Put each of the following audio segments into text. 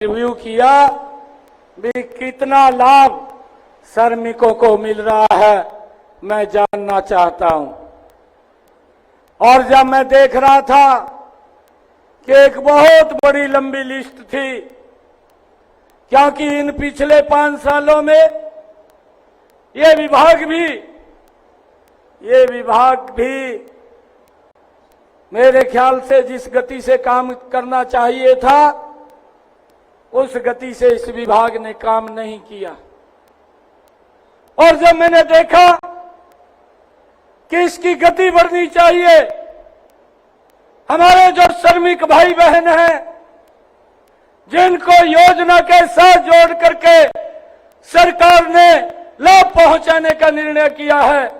Review किया भी कितना लाभ श्रमिकों को मिल रहा है, मैं जानना चाहता हूं। और जब मैं देख रहा था कि एक बहुत बड़ी लंबी लिस्ट थी, क्योंकि इन पिछले 5 सालों में ये विभाग भी मेरे ख्याल से जिस गति से काम करना चाहिए था उस गति से इस विभाग ने काम नहीं किया। और जब मैंने देखा कि इसकी गति बढ़नी चाहिए, हमारे जो श्रमिक भाई बहन हैं जिनको योजना के साथ जोड़ करके सरकार ने लाभ पहुंचाने का निर्णय किया है,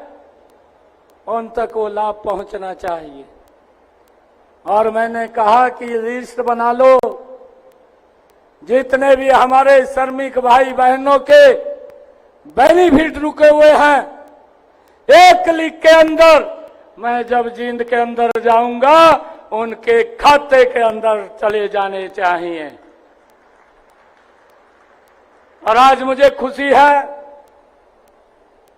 उन तक वो लाभ पहुंचना चाहिए। और मैंने कहा कि लिस्ट बना लो, जितने भी हमारे श्रमिक भाई बहनों के बेनिफिट रुके हुए हैं, एक क्लिक के अंदर मैं जब जींद के अंदर जाऊंगा उनके खाते के अंदर चले जाने चाहिए। और आज मुझे खुशी है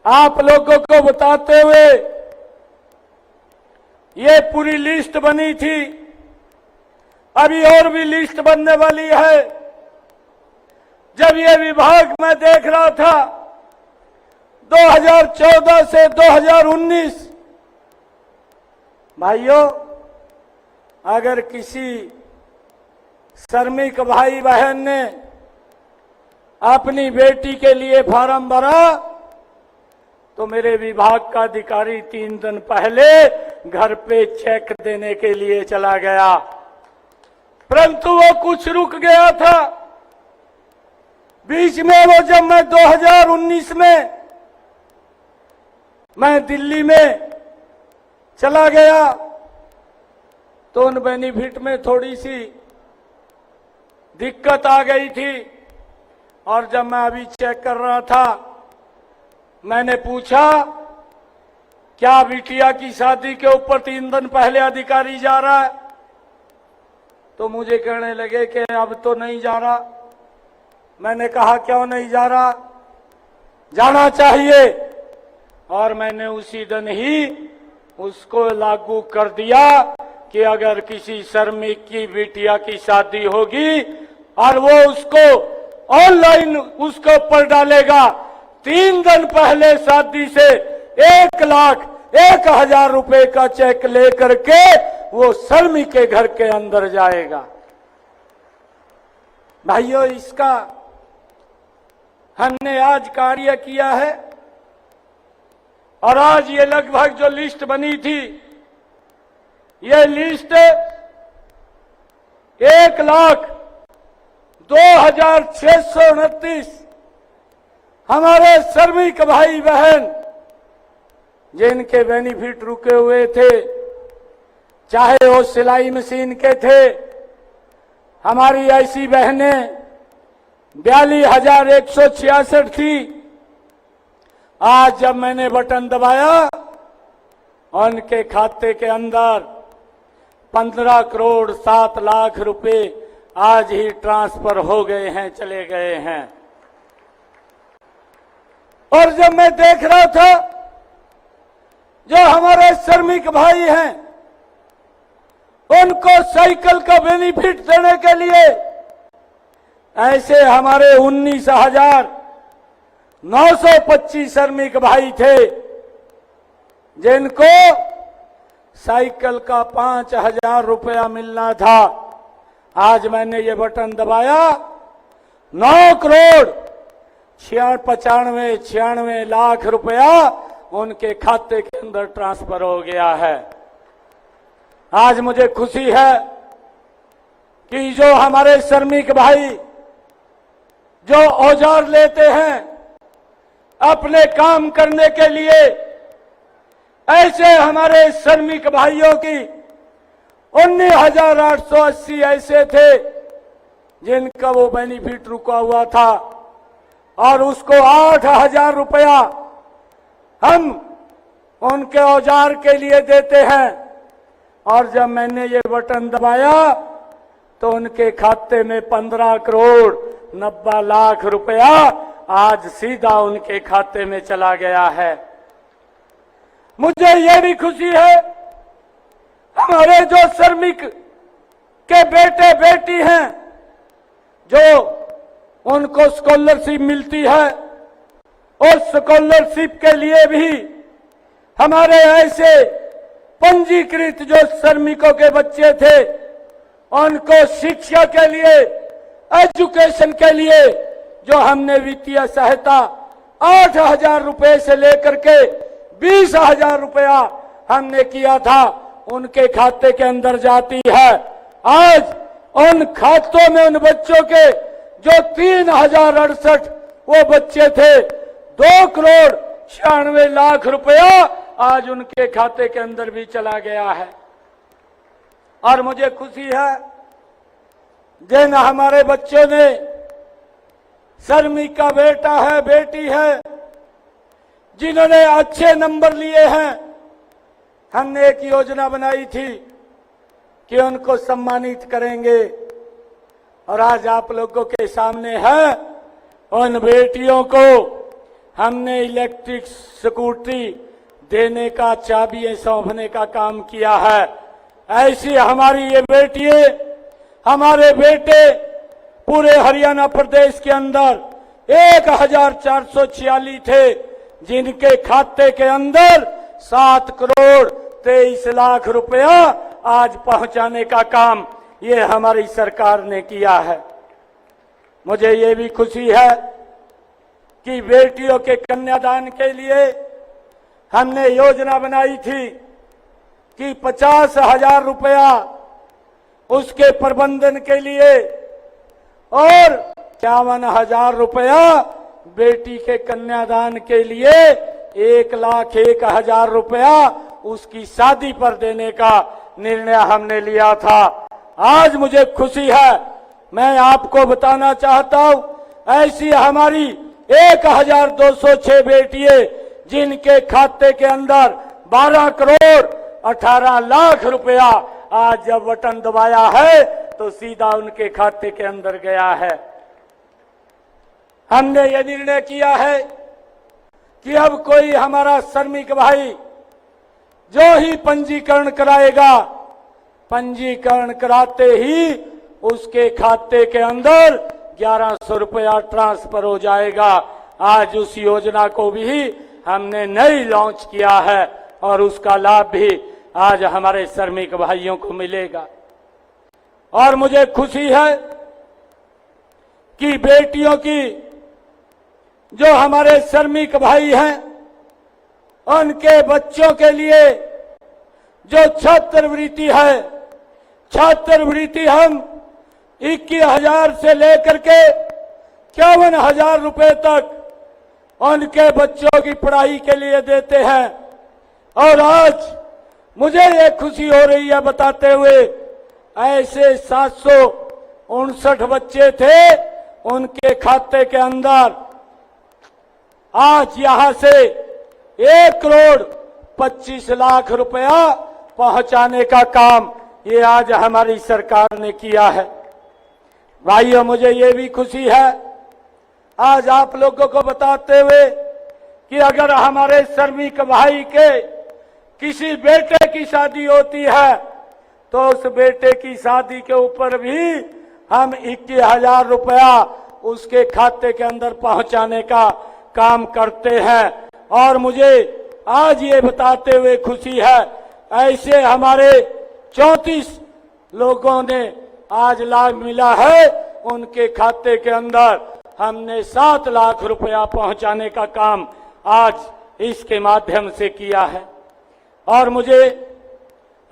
आप लोगों को बताते हुए, ये पूरी लिस्ट बनी थी, अभी और भी लिस्ट बनने वाली है। जब ये विभाग मैं देख रहा था 2014 से 2019, भाइयों, अगर किसी श्रमिक भाई बहन ने अपनी बेटी के लिए फॉर्म भरा तो मेरे विभाग का अधिकारी 3 दिन पहले घर पे चेक देने के लिए चला गया, परंतु वो कुछ रुक गया था। बीच में वो जब मैं 2019 में मैं दिल्ली में चला गया तो उन बेनिफिट में थोड़ी सी दिक्कत आ गई थी। और जब मैं अभी चेक कर रहा था, मैंने पूछा क्या बिटिया की शादी के ऊपर 3 दिन पहले अधिकारी जा रहा है, तो मुझे कहने लगे कि अब तो नहीं जा रहा। मैंने कहा क्यों नहीं जा रहा, जाना चाहिए। और मैंने उसी दिन ही उसको लागू कर दिया कि अगर किसी श्रमिक की बिटिया की शादी होगी और वो उसको ऑनलाइन उसके ऊपर डालेगा, 3 दिन पहले शादी से 1,01,000 रुपए का चेक लेकर के वो श्रमिक के घर के अंदर जाएगा। भाइयों, इसका हमने आज कार्य किया है। और आज ये लगभग जो लिस्ट बनी थी, ये लिस्ट 1,02,629 हमारे श्रमिक भाई बहन जिनके बेनिफिट रुके हुए थे, चाहे वो सिलाई मशीन के थे। हमारी ऐसी बहनें 42,166 थी। आज जब मैंने बटन दबाया उनके खाते के अंदर 15,07,00,000 रुपए आज ही ट्रांसफर हो गए हैं, चले गए हैं। और जब मैं देख रहा था जो हमारे श्रमिक भाई हैं उनको साइकिल का बेनिफिट देने के लिए ऐसे हमारे 19,925 श्रमिक भाई थे जिनको साइकिल का 5,000 रुपया मिलना था। आज मैंने ये बटन दबाया, 9,95,96 लाख रुपया उनके खाते के अंदर ट्रांसफर हो गया है। आज मुझे खुशी है कि जो हमारे श्रमिक भाई जो औजार लेते हैं अपने काम करने के लिए, ऐसे हमारे श्रमिक भाइयों की 19,880 ऐसे थे जिनका वो बेनिफिट रुका हुआ था और उसको 8,000 रुपया हम उनके औजार के लिए देते हैं। और जब मैंने ये बटन दबाया तो उनके खाते में 15 करोड़ 90 लाख रुपया आज सीधा उनके खाते में चला गया है। मुझे ये भी खुशी है, हमारे जो श्रमिक के बेटे बेटी हैं, जो उनको स्कॉलरशिप मिलती है, और स्कॉलरशिप के लिए भी हमारे ऐसे पंजीकृत जो श्रमिकों के बच्चे थे, उनको शिक्षा के लिए, एजुकेशन के लिए जो हमने वित्तीय सहायता 8,000 रुपए से लेकर के 20,000 रुपया हमने किया था, उनके खाते के अंदर जाती है। आज उन खातों में उन बच्चों के जो 3,068 वो बच्चे थे, 2 करोड़ 96 लाख रुपया आज उनके खाते के अंदर भी चला गया है। और मुझे खुशी है जिन हमारे बच्चों ने, श्रमिक का बेटा है, बेटी है, जिन्होंने अच्छे नंबर लिए हैं, हमने एक योजना बनाई थी कि उनको सम्मानित करेंगे, और आज आप लोगों के सामने है, उन बेटियों को हमने इलेक्ट्रिक स्कूटी देने का, चाबियां सौंपने का काम किया है। ऐसी हमारी ये बेटियां, हमारे बेटे पूरे हरियाणा प्रदेश के अंदर 1,446 थे, जिनके खाते के अंदर 7 करोड़ 23 लाख रुपया आज पहुंचाने का काम ये हमारी सरकार ने किया है। मुझे ये भी खुशी है कि बेटियों के कन्यादान के लिए हमने योजना बनाई थी कि 50,000 रुपया उसके प्रबंधन के लिए और 51,000 रुपया बेटी के कन्यादान के लिए 1,01,000 रुपया उसकी शादी पर देने का निर्णय हमने लिया था। आज मुझे खुशी है, मैं आपको बताना चाहता हूं, ऐसी हमारी 1,206 बेटियां जिनके खाते के अंदर 12 करोड़ 18 लाख रुपया आज जब बटन दबाया है तो सीधा उनके खाते के अंदर गया है। हमने ये निर्णय किया है कि अब कोई हमारा श्रमिक भाई जो ही पंजीकरण कराएगा, पंजीकरण कराते ही उसके खाते के अंदर 1,100 रुपया ट्रांसफर हो जाएगा। आज उस योजना को भी हमने नई लॉन्च किया है और उसका लाभ भी आज हमारे श्रमिक भाइयों को मिलेगा। और मुझे खुशी है कि बेटियों की जो हमारे श्रमिक भाई हैं, उनके बच्चों के लिए जो छात्रवृत्ति है, छात्रवृत्ति हम 21,000 से लेकर के 51,000 रुपए तक उनके बच्चों की पढ़ाई के लिए देते हैं। और आज मुझे ये खुशी हो रही है बताते हुए, ऐसे 759 बच्चे थे, उनके खाते के अंदर आज यहां से 1 करोड़ 25 लाख रुपया पहुंचाने का काम ये आज हमारी सरकार ने किया है। भाइयों, मुझे ये भी खुशी है आज आप लोगों को बताते हुए कि अगर हमारे श्रमिक भाई के किसी बेटे की शादी होती है तो उस बेटे की शादी के ऊपर भी हम 21,000 रुपया उसके खाते के अंदर पहुंचाने का काम करते हैं। और मुझे आज ये बताते हुए खुशी है, ऐसे हमारे 34 लोगों ने आज लाभ मिला है, उनके खाते के अंदर हमने 7 लाख रुपया पहुंचाने का काम आज इसके माध्यम से किया है। और मुझे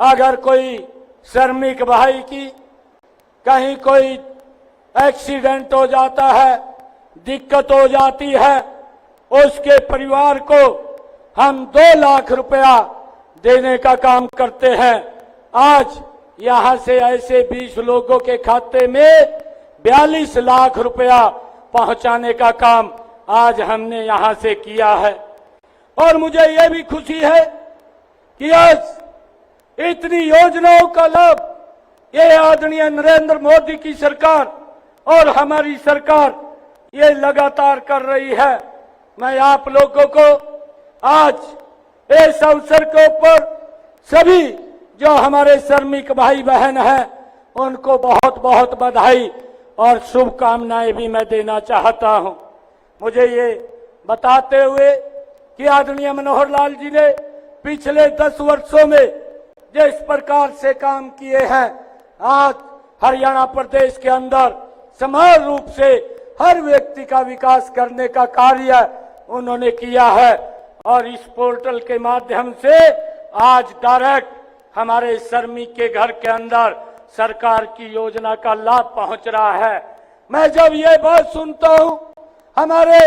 अगर कोई श्रमिक भाई की कहीं कोई एक्सीडेंट हो जाता है, दिक्कत हो जाती है, उसके परिवार को हम 2 लाख रुपया देने का काम करते हैं। आज यहां से ऐसे 20 लोगों के खाते में 42 लाख रुपया पहुंचाने का काम आज हमने यहां से किया है। और मुझे यह भी खुशी है कि आज इतनी योजनाओं का लाभ ये आदरणीय नरेंद्र मोदी की सरकार और हमारी सरकार ये लगातार कर रही है। मैं आप लोगों को आज इस अवसर के ऊपर सभी जो हमारे श्रमिक भाई बहन हैं उनको बहुत बहुत बधाई और शुभकामनाएं भी मैं देना चाहता हूं। मुझे ये बताते हुए कि आदरणीय मनोहर लाल जी ने पिछले 10 वर्षों में जिस प्रकार से काम किए हैं, आज हरियाणा प्रदेश के अंदर समान रूप से हर व्यक्ति का विकास करने का कार्य उन्होंने किया है और इस पोर्टल के माध्यम से आज डायरेक्ट हमारे श्रमिक के घर के अंदर सरकार की योजना का लाभ पहुंच रहा है। मैं जब ये बात सुनता हूं, हमारे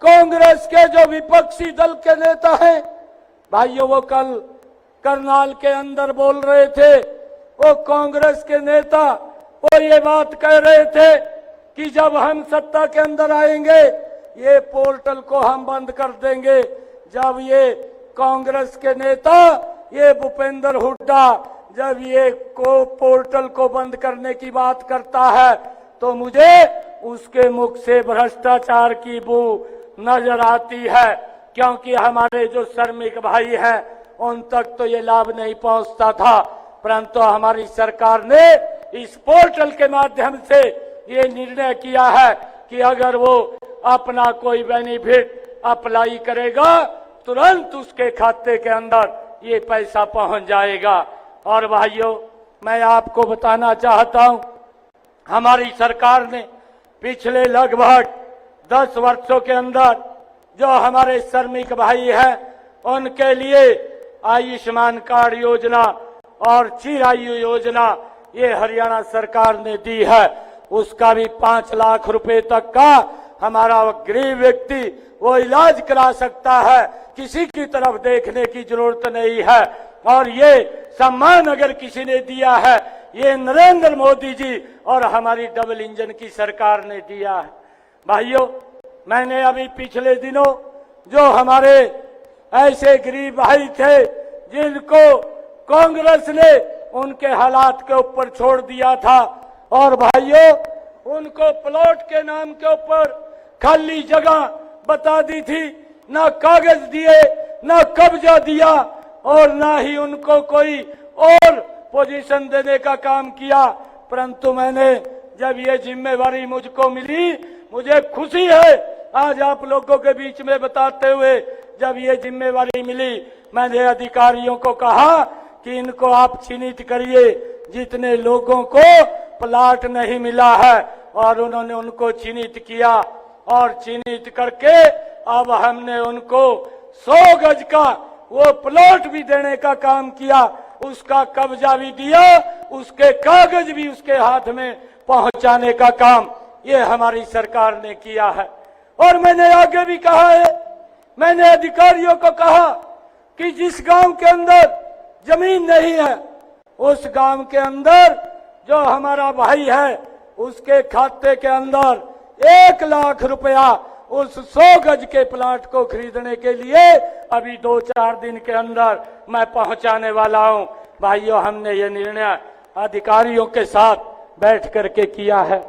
कांग्रेस के जो विपक्षी दल के नेता हैं भाइयों, वो कल करनाल के अंदर बोल रहे थे, वो कांग्रेस के नेता वो ये बात कह रहे थे कि जब हम सत्ता के अंदर आएंगे ये पोर्टल को हम बंद कर देंगे। जब ये कांग्रेस के नेता ये भूपेंद्र हुड्डा जब ये पोर्टल को बंद करने की बात करता है तो मुझे उसके मुख से भ्रष्टाचार की बू नजर आती है, क्योंकि हमारे जो श्रमिक भाई हैं उन तक तो ये लाभ नहीं पहुंचता था, परंतु हमारी सरकार ने इस पोर्टल के माध्यम से ये निर्णय किया है कि अगर वो अपना कोई बेनिफिट अप्लाई करेगा तुरंत उसके खाते के अंदर ये पैसा पहुंच जाएगा। और भाइयों, मैं आपको बताना चाहता हूं, हमारी सरकार ने पिछले लगभग 10 वर्षों के अंदर जो हमारे श्रमिक भाई हैं उनके लिए आयुष्मान कार्ड योजना और चिरायु योजना ये हरियाणा सरकार ने दी है। उसका भी 5 लाख रुपए तक का हमारा गरीब व्यक्ति वो इलाज करा सकता है, किसी की तरफ देखने की जरूरत नहीं है। और ये सम्मान अगर किसी ने दिया है ये नरेंद्र मोदी जी और हमारी डबल इंजन की सरकार ने दिया है। भाइयों, मैंने अभी पिछले दिनों जो हमारे ऐसे गरीब भाई थे जिनको कांग्रेस ने उनके हालात के ऊपर छोड़ दिया था, और भाइयों उनको प्लॉट के नाम के ऊपर खाली जगह बता दी थी, ना कागज दिए, ना कब्जा दिया और ना ही उनको कोई और पोजीशन देने का काम किया। परंतु मैंने जब ये जिम्मेवारी मुझको मिली, मुझे खुशी है आज आप लोगों के बीच में बताते हुए, जब ये जिम्मेवारी मिली मैंने अधिकारियों को कहा कि इनको आप चिन्हित करिए जितने लोगों को प्लाट नहीं मिला है, और उन्होंने उनको चिन्हित किया और चिन्हित करके अब हमने उनको 100 गज का वो प्लॉट भी देने का काम किया, उसका कब्जा भी दिया, उसके कागज भी उसके हाथ में पहुंचाने का काम ये हमारी सरकार ने किया है। और मैंने आगे भी कहा है, मैंने अधिकारियों को कहा कि जिस गांव के अंदर जमीन नहीं है उस गांव के अंदर जो हमारा भाई है उसके खाते के अंदर 1 लाख रुपया उस 100 गज के प्लाट को खरीदने के लिए अभी 2-4 दिन के अंदर मैं पहुंचाने वाला हूं। भाइयों, हमने ये निर्णय अधिकारियों के साथ बैठ करके किया है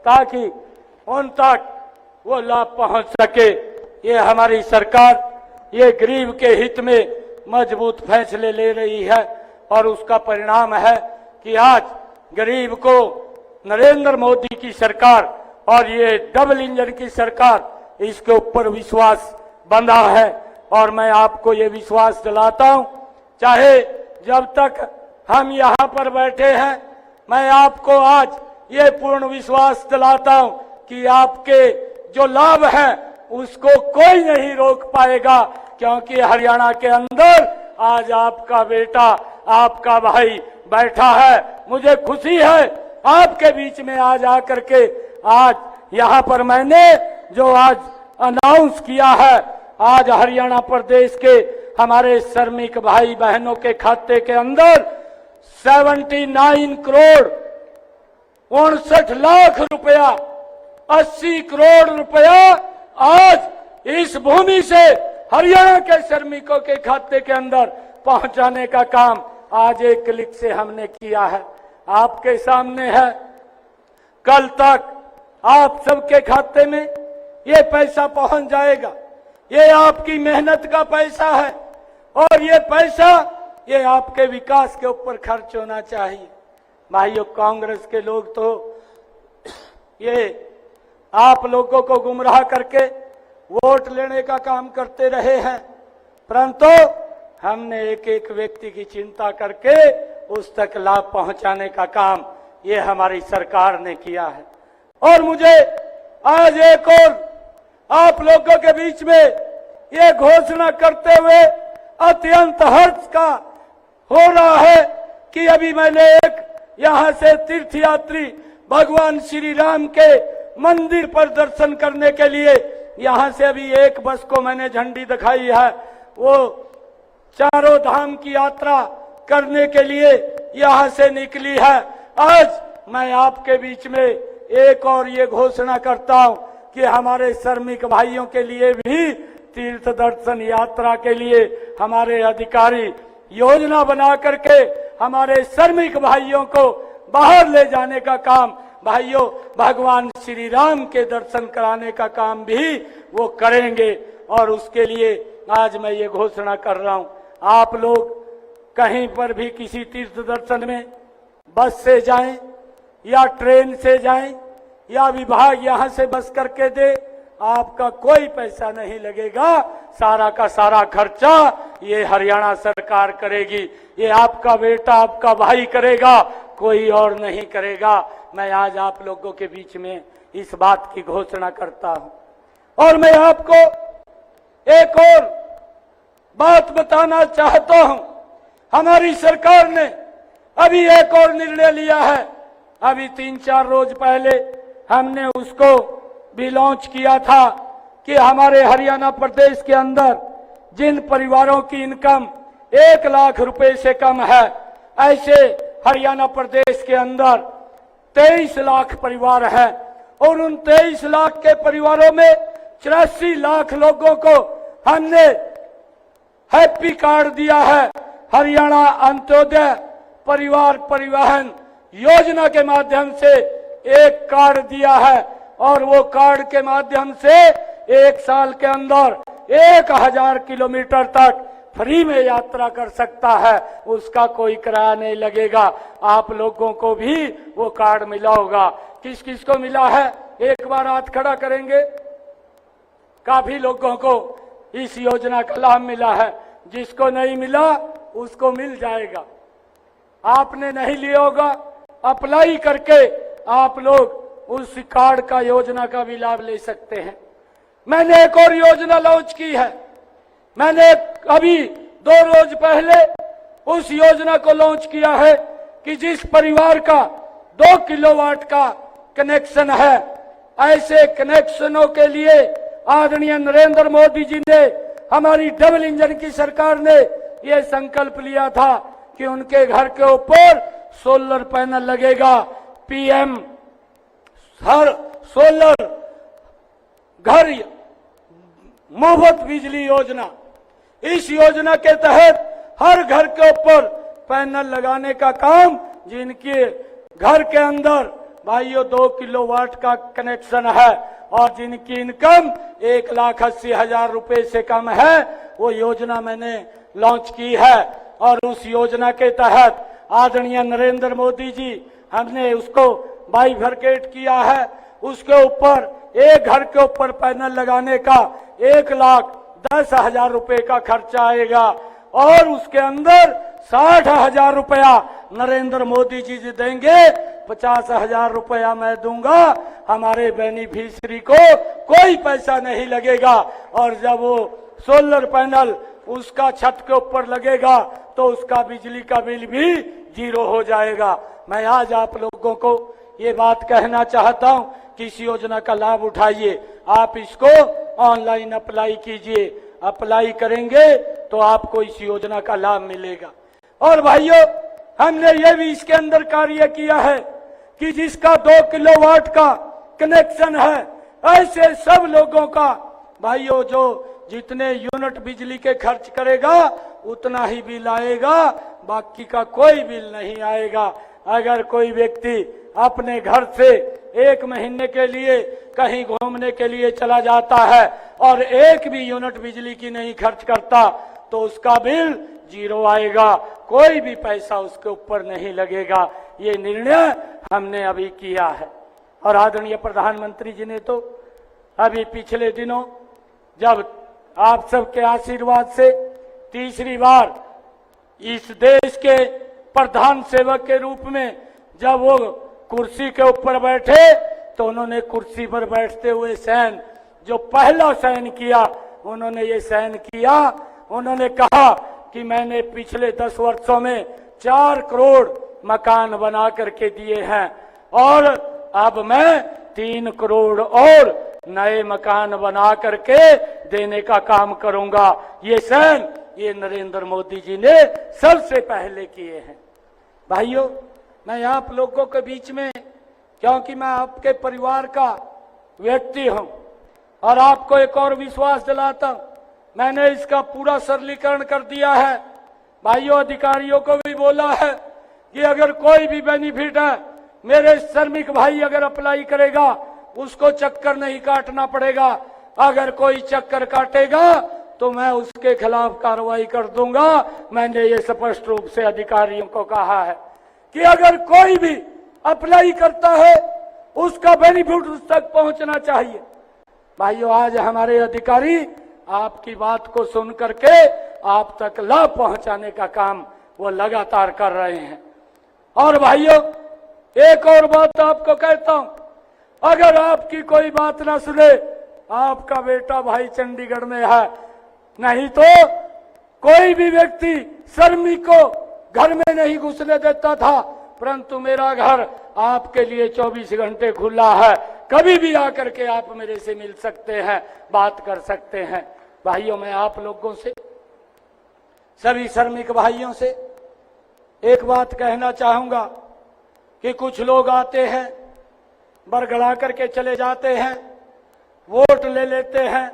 ताकि उन तक वो लाभ पहुंच सके। ये हमारी सरकार ये गरीब के हित में मजबूत फैसले ले रही है और उसका परिणाम है कि आज गरीब को नरेंद्र मोदी की सरकार और ये डबल इंजन की सरकार इसके ऊपर विश्वास बंधा है। और मैं आपको ये विश्वास दिलाता हूं, चाहे जब तक हम यहाँ पर बैठे हैं, मैं आपको आज ये पूर्ण विश्वास दिलाता हूं कि आपके जो लाभ है उसको कोई नहीं रोक पाएगा, क्योंकि हरियाणा के अंदर आज आपका बेटा, आपका भाई बैठा है। मुझे खुशी है आपके बीच में आज आकर के आज यहाँ पर मैंने जो आज अनाउंस किया है, आज हरियाणा प्रदेश के हमारे श्रमिक भाई बहनों के खाते के अंदर 79 करोड़ 59 लाख रुपया 80 करोड़ रुपया आज इस भूमि से हरियाणा के श्रमिकों के खाते के अंदर पहुंचाने का काम आज एक क्लिक से हमने किया है। आपके सामने है। कल तक आप सबके खाते में ये पैसा पहुंच जाएगा। ये आपकी मेहनत का पैसा है और ये पैसा ये आपके विकास के ऊपर खर्च होना चाहिए। भाइयों, कांग्रेस के लोग तो ये आप लोगों को गुमराह करके वोट लेने का काम करते रहे हैं, परंतु हमने एक एक व्यक्ति की चिंता करके उस तक लाभ पहुंचाने का काम ये हमारी सरकार ने किया है। और मुझे आज एक और आप लोगों के बीच में ये घोषणा करते हुए अत्यंत हर्ष का हो रहा है कि अभी मैंने एक यहाँ से तीर्थयात्री भगवान श्री राम के मंदिर पर दर्शन करने के लिए यहाँ से अभी एक बस को मैंने झंडी दिखाई है। वो चारों धाम की यात्रा करने के लिए यहाँ से निकली है। आज मैं आपके बीच में एक और ये घोषणा करता हूँ कि हमारे श्रमिक भाइयों के लिए भी तीर्थ दर्शन यात्रा के लिए हमारे अधिकारी योजना बना करके हमारे श्रमिक भाइयों को बाहर ले जाने का काम, भाइयों भगवान श्री राम के दर्शन कराने का काम भी वो करेंगे। और उसके लिए आज मैं ये घोषणा कर रहा हूँ, आप लोग कहीं पर भी किसी तीर्थ दर्शन में बस से जाएं या ट्रेन से जाएं या विभाग यहाँ से बस करके दे, आपका कोई पैसा नहीं लगेगा। सारा का सारा खर्चा ये हरियाणा सरकार करेगी। ये आपका बेटा आपका भाई करेगा, कोई और नहीं करेगा। मैं आज आप लोगों के बीच में इस बात की घोषणा करता हूं। और मैं आपको एक और बात बताना चाहता हूं। हमारी सरकार ने अभी एक और निर्णय लिया है। अभी 3-4 रोज पहले हमने उसको भी लॉन्च किया था कि हमारे हरियाणा प्रदेश के अंदर जिन परिवारों की इनकम 1 लाख रुपए से कम है, ऐसे हरियाणा प्रदेश के अंदर 23 लाख परिवार हैं और उन 23 लाख के परिवारों में 84 लाख लोगों को हमने हैप्पी कार्ड दिया है। हरियाणा अंत्योदय परिवार परिवहन योजना के माध्यम से एक कार्ड दिया है और वो कार्ड के माध्यम से 1 साल के अंदर 1000 किलोमीटर तक फ्री में यात्रा कर सकता है। उसका कोई किराया नहीं लगेगा। आप लोगों को भी वो कार्ड मिला होगा। किस किस को मिला है, एक बार हाथ खड़ा करेंगे। काफी लोगों को इस योजना का लाभ मिला है। जिसको नहीं मिला उसको मिल जाएगा। आपने नहीं लिया होगा, अप्लाई करके आप लोग उस कार्ड का योजना का भी लाभ ले सकते हैं। मैंने एक और योजना लॉन्च की है। मैंने अभी 2 रोज पहले उस योजना को लॉन्च किया है कि जिस परिवार का 2 किलोवाट का कनेक्शन है, ऐसे कनेक्शनों के लिए आदरणीय नरेंद्र मोदी जी ने, हमारी डबल इंजन की सरकार ने यह संकल्प लिया था कि उनके घर के ऊपर सोलर पैनल लगेगा। पीएम हर सोलर घर मुफ्त बिजली योजना, इस योजना के तहत हर घर के ऊपर पैनल लगाने का काम, जिनके घर के अंदर भाइयों 2 किलोवाट का कनेक्शन है और जिनकी इनकम 1,80,000 रुपए से कम है, वो योजना मैंने लॉन्च की है। और उस योजना के तहत आदरणीय नरेंद्र मोदी जी, हमने उसको बाइफरकेट किया है। उसके ऊपर एक घर के ऊपर पैनल लगाने का 1,10,000 रुपए का खर्चा आएगा और उसके अंदर 60,000 रुपया नरेंद्र मोदी जी देंगे, 50,000 रुपया मैं दूंगा। हमारे बेनिफिशियरी को कोई पैसा नहीं लगेगा। और जब वो सोलर पैनल उसका छत के ऊपर लगेगा तो उसका बिजली का बिल भी 0 हो जाएगा। मैं आज आप लोगों को ये बात कहना चाहता हूं कि इस योजना का लाभ उठाइए। आप इसको ऑनलाइन अप्लाई कीजिए। अप्लाई करेंगे तो आपको इस योजना का लाभ मिलेगा। और भाइयों, हमने ये भी इसके अंदर कार्य किया है कि जिसका 2 किलोवाट का कनेक्शन है, ऐसे सब लोगों का, भाइयों, जो जितने यूनिट बिजली के खर्च करेगा उतना ही बिल आएगा, बाकी का कोई बिल नहीं आएगा। अगर कोई व्यक्ति अपने घर से 1 महीने के लिए कहीं घूमने के लिए चला जाता है और 1 भी यूनिट बिजली की नहीं खर्च करता तो उसका बिल 0 आएगा, कोई भी पैसा उसके ऊपर नहीं लगेगा। ये निर्णय हमने अभी किया है। और आदरणीय प्रधानमंत्री जी ने तो अभी पिछले दिनों जब आप सबके आशीर्वाद से तीसरी बार इस देश के प्रधान सेवक के रूप में जब वो कुर्सी के ऊपर बैठे तो उन्होंने कुर्सी पर बैठते हुए सहन जो पहला सहन किया, उन्होंने ये सहन किया। उन्होंने कहा कि मैंने पिछले 10 वर्षों में 4 करोड़ मकान बना करके दिए हैं और अब मैं 3 करोड़ और नए मकान बना करके देने का काम करूंगा। ये सहन ये नरेंद्र मोदी जी ने सबसे पहले किए हैं। भाइयों, मैं आप लोगों के बीच में, क्योंकि मैं आपके परिवार का व्यक्ति हूं और आपको एक और विश्वास दिलाता हूं, मैंने इसका पूरा सरलीकरण कर दिया है। भाइयों, अधिकारियों को भी बोला है कि अगर कोई भी बेनिफिट है, मेरे श्रमिक भाई अगर अप्लाई करेगा उसको चक्कर नहीं काटना पड़ेगा। अगर कोई चक्कर काटेगा तो मैं उसके खिलाफ कार्रवाई कर दूंगा। मैंने ये स्पष्ट रूप से अधिकारियों को कहा है कि अगर कोई भी अप्लाई करता है उसका बेनिफिट उस तक पहुंचना चाहिए। भाइयों, आज हमारे अधिकारी आपकी बात को सुन करके आप तक लाभ पहुंचाने का काम वो लगातार कर रहे हैं। और भाइयों, एक और बात आपको कहता हूं, अगर आपकी कोई बात ना सुने, आपका बेटा भाई चंडीगढ़ में है, नहीं तो कोई भी व्यक्ति श्रमिक को घर में नहीं घुसने देता था, परंतु मेरा घर आपके लिए 24 घंटे खुला है। कभी भी आकर के आप मेरे से मिल सकते हैं, बात कर सकते हैं। भाइयों, मैं आप लोगों से, सभी श्रमिक भाइयों से एक बात कहना चाहूंगा कि कुछ लोग आते हैं, बरगला करके चले जाते हैं, वोट ले लेते हैं,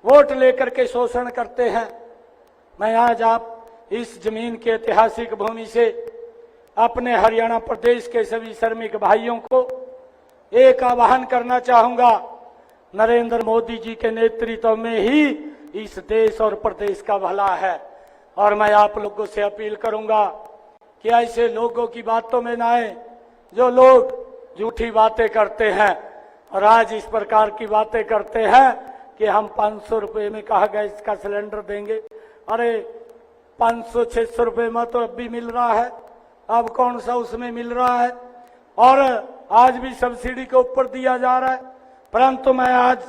वोट लेकर के शोषण करते हैं। मैं आज आप इस जमीन के ऐतिहासिक भूमि से अपने हरियाणा प्रदेश के सभी श्रमिक भाइयों को एक आह्वान करना चाहूंगा। नरेंद्र मोदी जी के नेतृत्व में ही इस देश और प्रदेश का भला है और मैं आप लोगों से अपील करूंगा कि ऐसे लोगों की बातों में ना आए जो लोग झूठी बातें करते हैं और आज इस प्रकार की बातें करते हैं कि हम 500 रुपए में कहा गैस का सिलेंडर देंगे। अरे 500-600 रुपए में तो अब भी मिल रहा है, अब कौन सा उसमें मिल रहा है, और आज भी सब्सिडी के ऊपर दिया जा रहा है। परंतु मैं आज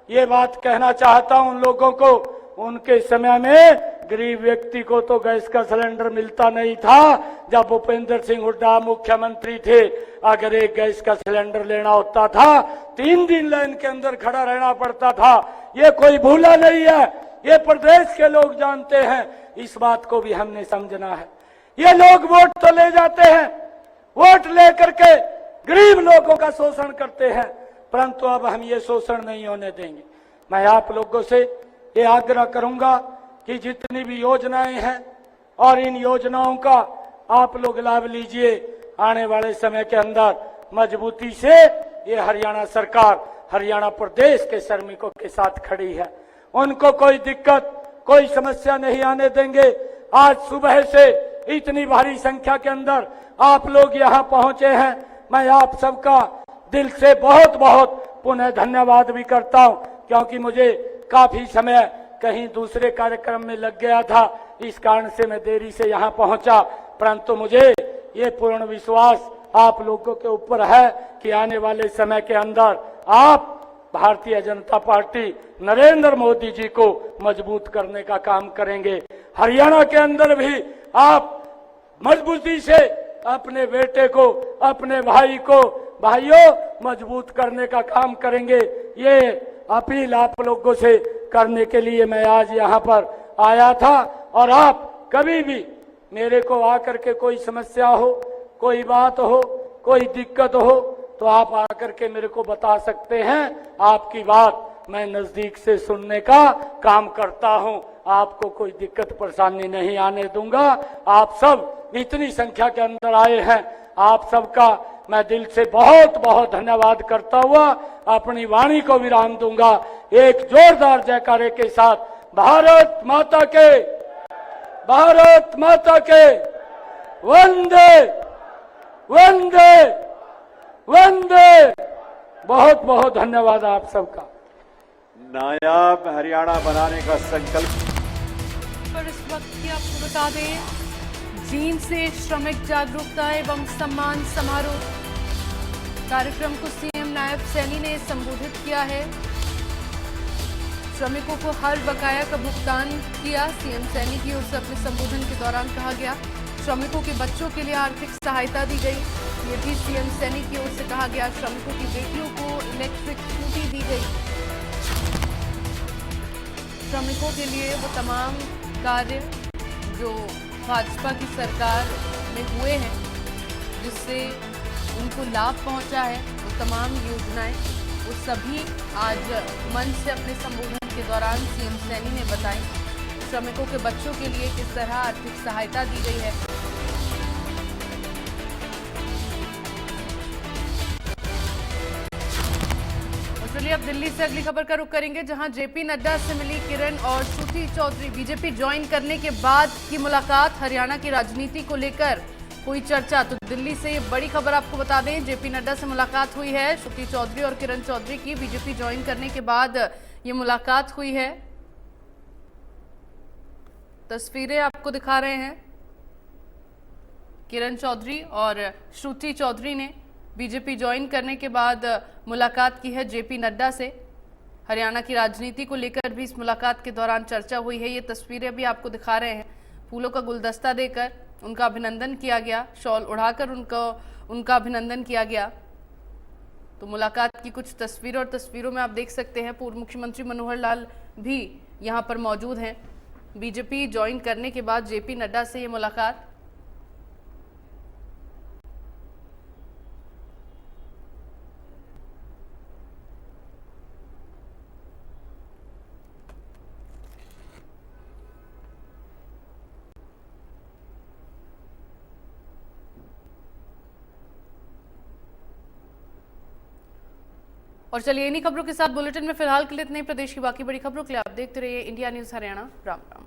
ये बात कहना चाहता हूं उन लोगों को, उनके समय में गरीब व्यक्ति को तो गैस का सिलेंडर मिलता नहीं था। जब भूपेंद्र सिंह हुड्डा मुख्यमंत्री थे, अगर एक गैस का सिलेंडर लेना होता था 3 दिन लाइन के अंदर खड़ा रहना पड़ता था। ये कोई भूला नहीं है, ये प्रदेश के लोग जानते हैं। इस बात को भी हमने समझना है। ये लोग वोट तो ले जाते हैं, वोट लेकर के गरीब लोगों का शोषण करते हैं, परंतु अब हम ये शोषण नहीं होने देंगे। मैं आप लोगों से ये आग्रह करूंगा कि जितनी भी योजनाएं हैं और इन योजनाओं का आप लोग लाभ लीजिए। आने वाले समय के अंदर मजबूती से ये हरियाणा सरकार हरियाणा प्रदेश के श्रमिकों के साथ खड़ी है। उनको कोई दिक्कत, कोई समस्या नहीं आने देंगे। आज सुबह से इतनी भारी संख्या के अंदर आप लोग यहाँ पहुंचे हैं, मैं आप सबका दिल से बहुत बहुत पुनः धन्यवाद भी करता हूं, क्योंकि मुझे काफी समय कहीं दूसरे कार्यक्रम में लग गया था, इस कारण से मैं देरी से यहाँ पहुंचा। परंतु मुझे ये पूर्ण विश्वास आप लोगों के ऊपर है कि आने वाले समय के अंदर आप भारतीय जनता पार्टी नरेंद्र मोदी जी को मजबूत करने का काम करेंगे। हरियाणा के अंदर भी आप मजबूती से अपने बेटे को, अपने भाई को, भाइयों मजबूत करने का काम करेंगे। ये अपील आप लोगों से करने के लिए मैं आज यहाँ पर आया था। और आप कभी भी मेरे को आकर के कोई समस्या हो, कोई बात हो, कोई दिक्कत हो, तो आप आकर के मेरे को बता सकते हैं। आपकी बात मैं नजदीक से सुनने का काम करता हूं, आपको कोई दिक्कत परेशानी नहीं आने दूंगा। आप सब इतनी संख्या के अंदर आए हैं, आप सबका मैं दिल से बहुत बहुत धन्यवाद करता हुआ अपनी वाणी को विराम दूंगा। एक जोरदार जयकारे के साथ भारत माता के, भारत माता के, वंदे वंदे वंदे। बहुत बहुत धन्यवाद आप सबका। नायाब हरियाणा बनाने का संकल्प। पर इस वक्त की आपको बता दें, जींद से श्रमिक जागरूकता एवं सम्मान समारोह कार्यक्रम को सीएम नायब सैनी ने संबोधित किया है। श्रमिकों को हर बकाया का भुगतान किया। सीएम सैनी की ओर से अपने संबोधन के दौरान कहा गया, श्रमिकों के बच्चों के लिए आर्थिक सहायता दी गई। ये भी सीएम सैनी की ओर से कहा गया। श्रमिकों की बेटियों को इलेक्ट्रिक स्कूटी दी गई। श्रमिकों के लिए वो तमाम कार्य जो भाजपा की सरकार में हुए हैं, जिससे उनको लाभ पहुंचा है, वो तमाम योजनाएं, वो सभी आज मंच से अपने संबोधन के दौरान सीएम सैनी ने बताई। श्रमिकों के बच्चों के लिए किस तरह आर्थिक सहायता दी गई है। और चलिए अब दिल्ली से अगली खबर का रुख करेंगे, जहां जेपी नड्डा से मिली किरण और श्रुति चौधरी। बीजेपी ज्वाइन करने के बाद की मुलाकात, हरियाणा की राजनीति को लेकर कोई चर्चा। तो दिल्ली से ये बड़ी खबर आपको बता दें, जेपी नड्डा से मुलाकात हुई है श्रुति चौधरी और किरण चौधरी की। बीजेपी ज्वाइन करने के बाद ये मुलाकात हुई है। तस्वीरें आपको दिखा रहे हैं। किरण चौधरी और श्रुति चौधरी ने बीजेपी ज्वाइन करने के बाद मुलाकात की है जेपी नड्डा से। हरियाणा की राजनीति को लेकर भी इस मुलाकात के दौरान चर्चा हुई है। ये तस्वीरें भी आपको दिखा रहे हैं। फूलों का गुलदस्ता देकर उनका अभिनंदन किया गया, शॉल उड़ाकर उनका अभिनंदन किया गया। तो मुलाकात की कुछ तस्वीरें, और तस्वीरों में आप देख सकते हैं पूर्व मुख्यमंत्री मनोहर लाल भी यहां पर मौजूद हैं। बीजेपी ज्वाइन करने के बाद जेपी नड्डा से ये मुलाकात। और चलिए इन्हीं खबरों के साथ बुलेटिन में फिलहाल के लिए इतने ही। प्रदेश की बाकी बड़ी खबरों के लिए आप देखते रहिए इंडिया न्यूज हरियाणा। राम राम।